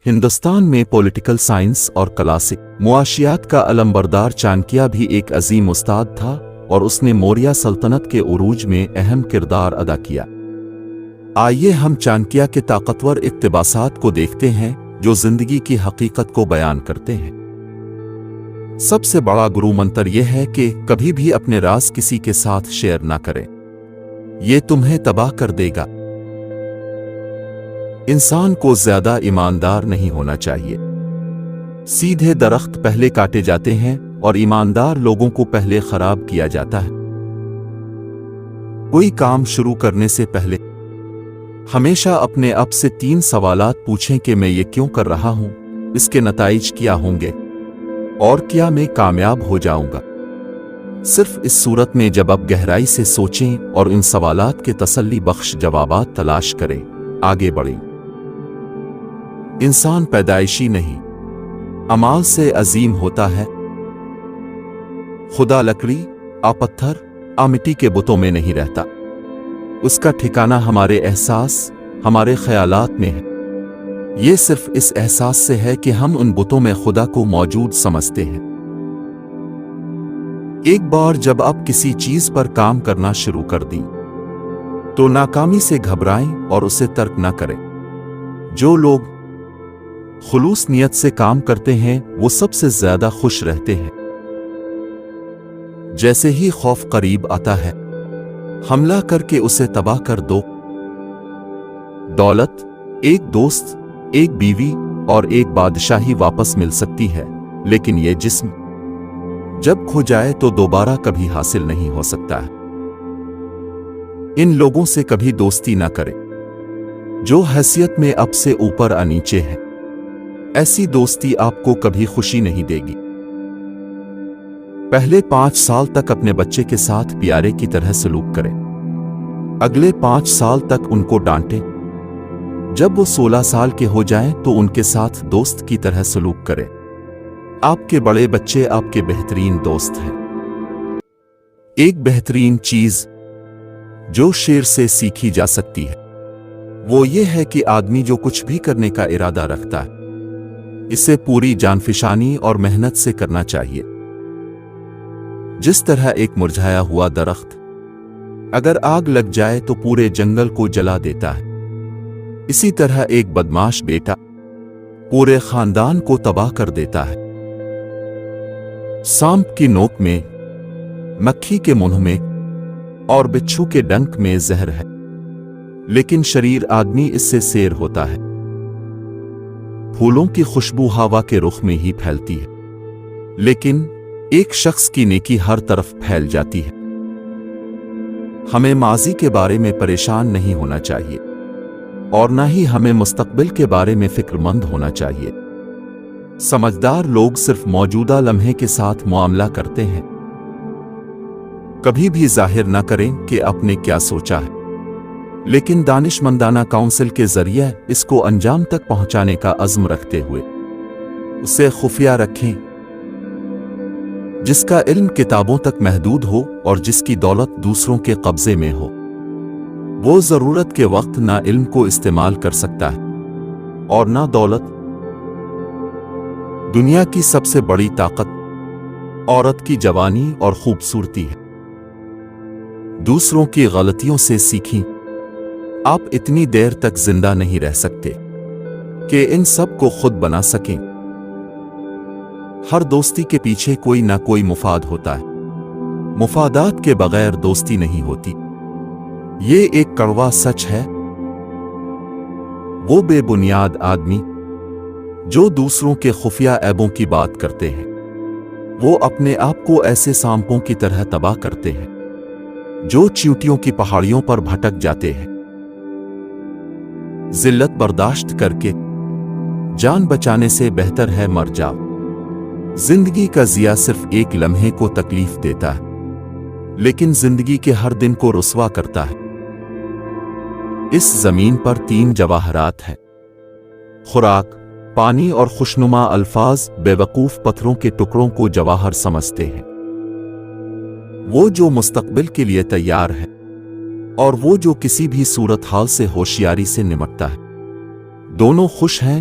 ہندوستان میں political science اور classic معاشیات کا علمبردار چانکیہ بھی ایک عظیم استاد تھا اور اس نے موریہ سلطنت کے عروج میں اہم کردار ادا کیا۔ آئیے ہم چانکیہ کے طاقتور اقتباسات کو دیکھتے ہیں جو زندگی کی حقیقت کو بیان کرتے ہیں۔ سب سے بڑا گرو منتر یہ ہے کہ کبھی بھی اپنے راز کسی کے ساتھ شیئر نہ کریں، یہ تمہیں تباہ کر دے گا۔ انسان کو زیادہ ایماندار نہیں ہونا چاہیے۔ سیدھے درخت پہلے کاٹے جاتے ہیں اور ایماندار لوگوں کو پہلے خراب کیا جاتا ہے۔ کوئی کام شروع کرنے سے پہلے ہمیشہ اپنے آپ سے 3 سوالات پوچھیں کہ میں یہ کیوں کر رہا ہوں، اس کے نتائج کیا ہوں گے، اور کیا میں کامیاب ہو جاؤں گا۔ صرف اس صورت میں جب آپ گہرائی سے سوچیں اور ان سوالات کے تسلی بخش جوابات تلاش کریں، آگے بڑھیں۔ انسان پیدائشی نہیں، اعمال سے عظیم ہوتا ہے۔ خدا لکڑی، پتھر، مٹی کے بتوں میں نہیں رہتا۔ اس کا ٹھکانہ ہمارے احساس، ہمارے خیالات میں ہے۔ یہ صرف اس احساس سے ہے کہ ہم ان بتوں میں خدا کو موجود سمجھتے ہیں۔ ایک بار جب آپ کسی چیز پر کام کرنا شروع کر دیں تو ناکامی سے گھبرائیں اور اسے ترک نہ کریں۔ جو لوگ خلوص نیت سے کام کرتے ہیں وہ سب سے زیادہ خوش رہتے ہیں۔ جیسے ہی خوف قریب آتا ہے، حملہ کر کے اسے تباہ کر دو۔ دولت، ایک دوست، ایک بیوی اور ایک بادشاہی واپس مل سکتی ہے، لیکن یہ جسم جب کھو جائے تو دوبارہ کبھی حاصل نہیں ہو سکتا ہے۔ ان لوگوں سے کبھی دوستی نہ کریں جو حیثیت میں اب سے اوپر نیچے ہے۔ ایسی دوستی آپ کو کبھی خوشی نہیں دے گی۔ پہلے 5 سال تک اپنے بچے کے ساتھ پیارے کی طرح سلوک کریں۔ اگلے 5 سال تک ان کو ڈانٹیں۔ جب وہ 16 سال کے ہو جائیں تو ان کے ساتھ دوست کی طرح سلوک کریں۔ آپ کے بڑے بچے آپ کے بہترین دوست ہیں۔ ایک بہترین چیز جو شیر سے سیکھی جا سکتی ہے وہ یہ ہے کہ آدمی جو کچھ بھی کرنے کا ارادہ رکھتا ہے اسے پوری جانفشانی اور محنت سے کرنا چاہیے۔ جس طرح ایک مرجھایا ہوا درخت اگر آگ لگ جائے تو پورے جنگل کو جلا دیتا ہے، اسی طرح ایک بدماش بیٹا پورے خاندان کو تباہ کر دیتا ہے۔ سانپ کی نوک میں، مکھی کے منہ میں اور بچھو کے ڈنک میں زہر ہے، لیکن شریر آدمی اس سے سیر ہوتا ہے۔ پھولوں کی خوشبو ہوا کے رخ میں ہی پھیلتی ہے، لیکن ایک شخص کی نیکی ہر طرف پھیل جاتی ہے۔ ہمیں ماضی کے بارے میں پریشان نہیں ہونا چاہیے اور نہ ہی ہمیں مستقبل کے بارے میں فکر مند ہونا چاہیے۔ سمجھدار لوگ صرف موجودہ لمحے کے ساتھ معاملہ کرتے ہیں۔ کبھی بھی ظاہر نہ کریں کہ آپ نے کیا سوچا ہے، لیکن دانشمندانہ کاؤنسل کے ذریعے اس کو انجام تک پہنچانے کا عزم رکھتے ہوئے اسے خفیہ رکھیں۔ جس کا علم کتابوں تک محدود ہو اور جس کی دولت دوسروں کے قبضے میں ہو، وہ ضرورت کے وقت نہ علم کو استعمال کر سکتا ہے اور نہ دولت۔ دنیا کی سب سے بڑی طاقت عورت کی جوانی اور خوبصورتی ہے۔ دوسروں کی غلطیوں سے سیکھیں۔ آپ اتنی دیر تک زندہ نہیں رہ سکتے کہ ان سب کو خود بنا سکیں۔ ہر دوستی کے پیچھے کوئی نہ کوئی مفاد ہوتا ہے۔ مفادات کے بغیر دوستی نہیں ہوتی۔ یہ ایک کڑوا سچ ہے۔ وہ بے بنیاد آدمی جو دوسروں کے خفیہ عیبوں کی بات کرتے ہیں، وہ اپنے آپ کو ایسے سانپوں کی طرح تباہ کرتے ہیں جو چیونٹیوں کی پہاڑیوں پر بھٹک جاتے ہیں۔ ذلت برداشت کر کے جان بچانے سے بہتر ہے مر جاؤ۔ زندگی کا ضیاع صرف ایک لمحے کو تکلیف دیتا ہے، لیکن زندگی کے ہر دن کو رسوا کرتا ہے۔ اس زمین پر 3 جواہرات ہیں: خوراک، پانی اور خوشنما الفاظ بیوقوف پتھروں کے ٹکڑوں کو جواہر سمجھتے ہیں۔ وہ جو مستقبل کے لیے تیار ہے اور وہ جو کسی بھی صورتحال سے ہوشیاری سے نمٹتا ہے، دونوں خوش ہیں